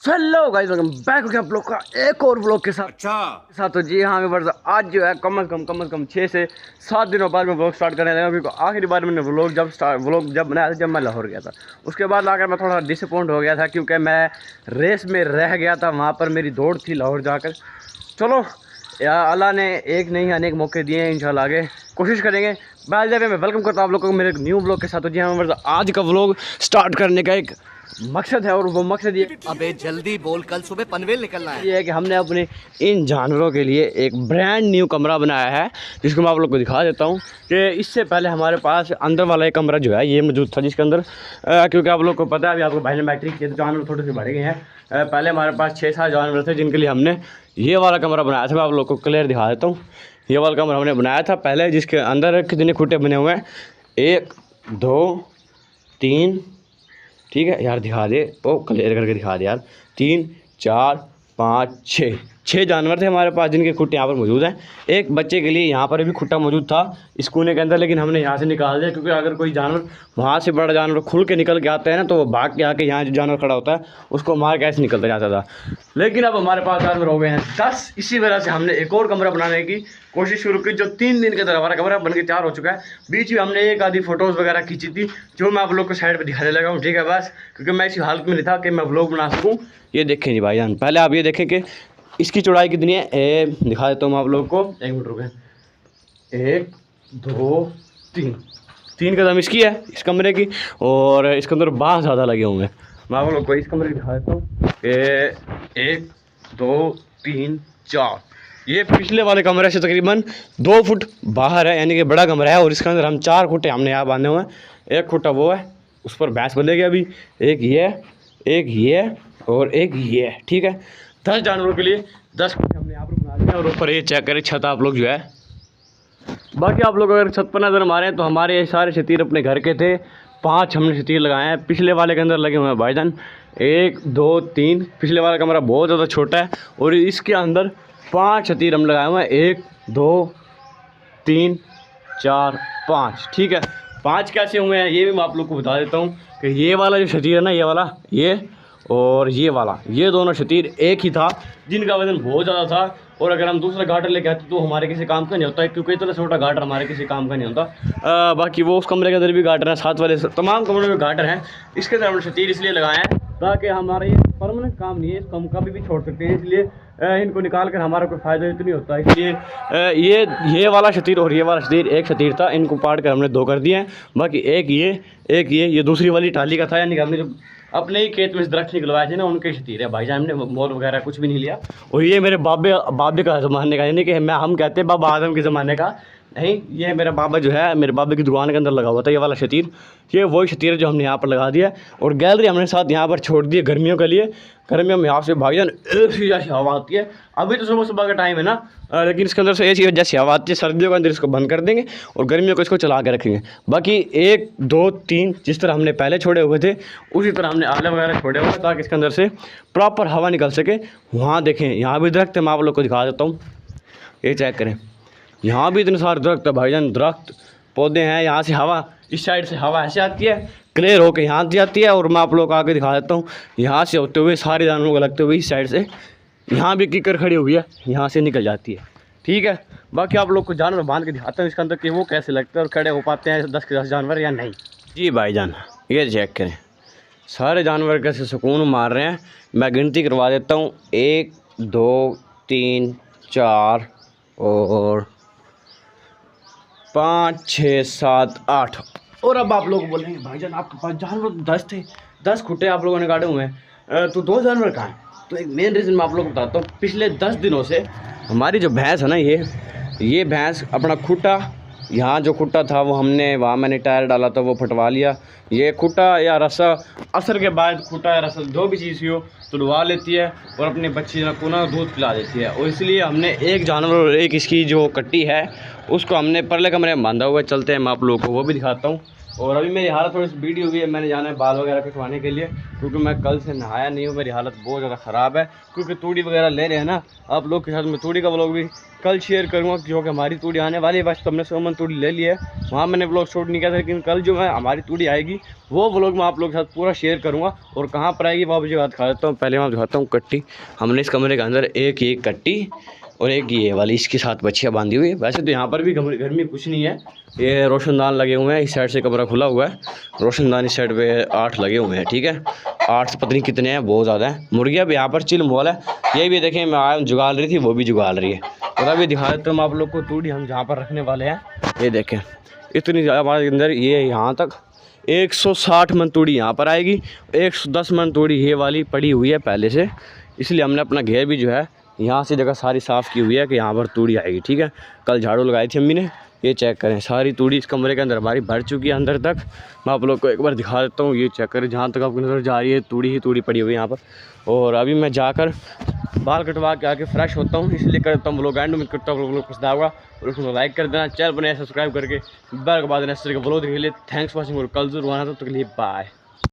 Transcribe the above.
Hello guys, welcome back हो गया आप लोग का एक और व्लॉग के साथ। तो जी हाँ, मैं बस आज जो है कम से कम 6 से 7 दिनों बाद मैं व्लॉग स्टार्ट करने लगा, क्योंकि आखिरी बार मैंने व्लॉग जब बनाया था जब मैं लाहौर गया था। उसके बाद आकर मैं थोड़ा डिसअपॉइंट हो गया था, क्योंकि मैं रेस में रह गया था। वहाँ पर मेरी दौड़ थी लाहौर जाकर। चलो या अल्लाह ने एक नहीं अनेक मौके दिए हैं, इंशाल्लाह आगे कोशिश करेंगे। बाय द वे मैं वेलकम करता हूँ आप लोगों को मेरे न्यू व्लॉग के साथ। तो जी हाँ, मैं आज का व्लॉग स्टार्ट करने का एक मकसद है, और वो मकसद ये, अबे जल्दी बोल, कल सुबह पनवेल निकलना है। ये है कि हमने अपने इन जानवरों के लिए एक ब्रांड न्यू कमरा बनाया है, जिसको मैं आप लोग को दिखा देता हूँ। कि इससे पहले हमारे पास अंदर वाला एक कमरा जो है ये मौजूद था, जिसके अंदर क्योंकि आप लोग को पता है, अभी आपको भाई ने मैट्रिक किया तो जानवर थोड़े से बढ़ गए हैं। पहले हमारे पास 6-7 जानवर थे, जिनके लिए हमने ये वाला कमरा बनाया था। मैं आप लोग को क्लियर दिखा देता हूँ। ये वाला कमरा हमने बनाया था पहले, जिसके अंदर कितने खूंटे बने हुए हैं, 1 2 3, ठीक है यार, दिखा दे, ओ क्लियर करके दिखा दे यार। 3 4 5 6 जानवर थे हमारे पास, जिनके खुट्टे यहाँ पर मौजूद हैं। एक बच्चे के लिए यहाँ पर भी खुट्टा मौजूद था इस कोने के अंदर, लेकिन हमने यहाँ से निकाल दिया, क्योंकि अगर कोई जानवर वहाँ से बड़ा जानवर खुल के निकल के आता है ना, तो वो भाग के आके यहाँ जो जानवर खड़ा होता है उसको मार के ऐसे निकलता जाता था। लेकिन अब हमारे पास जानवर हो गए हैं 10। इसी वजह से हमने एक और कमरा बनाने की कोशिश शुरू की, जो 3 दिन के अंदर हमारा कमरा बन के तैयार हो चुका है। बीच में हमने एक आधी फ़ोटोज़ वगैरह खींची थी, जो मैं आप लोग को साइड पे दिखाने लगा हूँ, ठीक है बस, क्योंकि मैं इसी हालत में नहीं था कि मैं व्लॉग बना सकूँ। ये देखें जी भाईजान, पहले आप ये देखें कि इसकी चौड़ाई कितनी है। दिखा देता हूँ मैं आप लोग को, 1 मिनट रुकें। 1 2 3 कदम इसकी है, इस कमरे की, और इसके अंदर बाँस ज़्यादा लगे हुए हैं। मैं आप लोग को इस कमरे की दिखा देता हूँ कि 1 2 3 4, ये पिछले वाले कमरे से तकरीबन 2 फुट बाहर है, यानी कि बड़ा कमरा है। और इसके अंदर हम 4 खूंटे हमने यहाँ बांधे हुए हैं। 1 खूंटा वो है, उस पर भैंस बंधेगी अभी, एक ये और एक ये, ठीक है। 10 जानवरों के लिए 10 खूंटे हमने यहाँ पर बना दिए। और ऊपर ये चेक करें छत आप लोग जो है। बाकी आप लोग अगर छत पर नज़र मारें तो हमारे ये सारे शतीर अपने घर के थे। 5 हमने शतीर लगाए हैं, पिछले वाले के अंदर लगे हुए हैं भाईजान। 1 2 3, पिछले वाला कमरा बहुत ज़्यादा छोटा है, और इसके अंदर 5 शतीर हम लगाए हुए हैं। 1 2 3 4 5, ठीक है। 5 कैसे हुए हैं ये भी मैं आप लोग को बता देता हूँ कि ये वाला जो शतीर है ना, ये वाला, ये और ये वाला, ये दोनों शतीर एक ही था, जिनका वजन बहुत ज़्यादा था। और अगर हम दूसरा गाटर लेके आते तो हमारे किसी काम का नहीं होता है, क्योंकि इतना छोटा गाटर हमारे किसी काम का नहीं होता। बाकी वो उस कमरे के अंदर भी गाटर है, साथ वाले तमाम कमरों में गाटर हैं। इसके अंदर हमने शतीर इसलिए लगाए हैं ताकि हमारा ये परमानेंट काम नहीं है, इसको हम कभी भी छोड़ सकते हैं, इसलिए इनको निकाल कर हमारा कोई फ़ायदा इतना नहीं होता। इसलिए ये वाला शतीर और ये वाला शतीर एक शतीर था, इनको पाड़ कर हमने 2 कर दिए हैं। बाकी एक ये दूसरी वाली टाली का था, यानी कि हमने जो अपने ही खेत में से दरख्त निकलवाए थे ना, उनके शतीर है भाईजान। हमने मोल वगैरह कुछ भी नहीं लिया। और ये मेरे बाबे का ज़माने का, यानी कि हम कहते हैं बाबा आदम के ज़माने का नहीं, ये मेरा बाबा जो है, मेरे बाबे की दुकान के अंदर लगा हुआ था ये वाला शतीर। ये वही शतीर है जो हमने यहाँ पर लगा दिया। और गैलरी हमने साथ यहाँ पर छोड़ दी है गर्मियों के लिए। गर्मियों में यहाँ से भाईजान ऐसी जैसी हवा आती है। अभी तो सुबह का टाइम है ना, लेकिन इसके अंदर से ऐसी जैसी हवा आती है। सर्दियों के अंदर इसको बंद कर देंगे और गर्मियों को इसको चला के रखेंगे। बाकी 1 2 3 जिस तरह हमने पहले छोड़े हुए थे, उसी तरह हमने आले वगैरह छोड़े हुए, ताकि इसके अंदर से प्रॉपर हवा निकल सके। वहाँ देखें, यहाँ भी दरख्त है, मैं आप लोग को दिखा देता हूँ, ये चेक करें। यहाँ भी इतने सारे दरख्त है भाईजान, दरख्त पौधे हैं। यहाँ से हवा, इस साइड से हवा ऐसे आती है, क्लियर होकर यहाँ से आती है। और मैं आप लोग को आगे दिखा देता हूँ, यहाँ से होते हुए सारे जानवरों को लगते हुए इस साइड से, यहाँ भी कीकर खड़ी हुई है, यहाँ से निकल जाती है, ठीक है। बाकी आप लोग को जानवर बांध के दिखाता हूँ इसके अंदर कि वो कैसे लगते हैं और खड़े हो पाते हैं 10 के 10 जानवर या नहीं। जी भाईजान, ये चेक करें, सारे जानवर कैसे सुकून मार रहे हैं। मैं गिनती करवा देता हूँ, 1 2 3 4 और 5 6 7 8। और अब आप लोग बोलेंगे भाईजान आपके पास जानवर 10 थे, 10 खूंटे आप लोगों ने गाड़े हुए हैं, तो 2 जानवर कहाँ हैं? तो एक मेन रीज़न मैं आप लोगों को बताता हूँ। पिछले 10 दिनों से हमारी जो भैंस है ना, ये भैंस अपना खूंटा, यहाँ जो खूंटा था वो हमने, वहाँ मैंने टायर डाला था वो फटवा लिया। ये खूंटा या रस्सा, असर के बाद खूंटा या रस्सा जो भी चीज़ हो तुड़वा लेती है और अपने बच्चे को ना दूध पिला देती है। और इसलिए हमने एक जानवर और एक इसकी जो कट्टी है उसको हमने परले कमरे में बांधा हुआ है। चलते हैं, मैं आप लोगों को वो भी दिखाता हूँ। और अभी मेरी हालत थोड़ी सी बीड़ी हुई है, मैंने जाना है बाल वगैरह कटवाने के लिए, क्योंकि मैं कल से नहाया नहीं हूँ, मेरी हालत बहुत ज़्यादा ख़राब है। क्योंकि तूड़ी वगैरह ले रहे हैं ना आप लोग के साथ, मैं तूड़ी का व्लॉग भी कल शेयर करूँगा, क्योंकि हमारी तूड़ी आने वाली है। बस तो हमने 100 मन तूड़ी ले ली है, वहाँ मैंने व्लॉग शूट नहीं किया था, लेकिन कल जो मैं हमारी तूड़ी आएगी वो व्लॉग मैं आप लोग के साथ पूरा शेयर करूँगा। और कहाँ पर आएगी वो मुझे बात दिखा देता हूँ। पहले मैं दिखाता हूँ कट्टी। हमने इस कमरे के अंदर एक कट्टी और एक ये वाली इसके साथ बच्चियाँ बांधी हुई है। वैसे तो यहाँ पर भी गर्मी कुछ नहीं है, ये रोशनदान लगे हुए हैं, इस साइड से कमरा खुला हुआ है, रोशनदान इस साइड पे 8 लगे हुए हैं, ठीक है। 8 से पता नहीं कितने हैं, बहुत ज़्यादा है। मुर्गियाँ भी यहाँ पर चिल मॉल है, ये भी देखें मैं आया जुगाल रही थी, वो भी जुगाल रही है। और अभी दिखा देता हूँ आप लोग को तूड़ी हम जहाँ पर रखने वाले हैं। ये देखें इतनी ज़्यादा हमारे अंदर, ये यहाँ तक 160 मन तूड़ी यहाँ पर आएगी, 110 मन तूड़ी ये वाली पड़ी हुई है पहले से, इसलिए हमने अपना घेर भी जो है यहाँ से जगह सारी साफ़ की हुई है कि यहाँ पर तूड़ी आएगी, ठीक है। कल झाड़ू लगाई थी अम्मी ने, ये चेक करें सारी तूड़ी इस कमरे के अंदर हमारी भर चुकी है अंदर तक। मैं आप लोग को एक बार दिखा देता हूँ, ये चेक करें, जहाँ तक आपको नज़र जा रही है तूड़ी ही तूड़ी पड़ी हुई है यहाँ पर। और अभी मैं जाकर बाल कटवा के आके फ्रेश होता हूँ, इसलिए करता हूँ व्लॉग एंड में करता हूँ। व्लॉग पसंद आएगा और उसको लाइक कर देना, चैनल बनाए सब्सक्राइब करके बेल के बाद नेक्स्ट व्लॉग देखने के लिए। थैंक्स फॉर वॉचिंग और कल जरूर आना, तब तक के लिए बाय।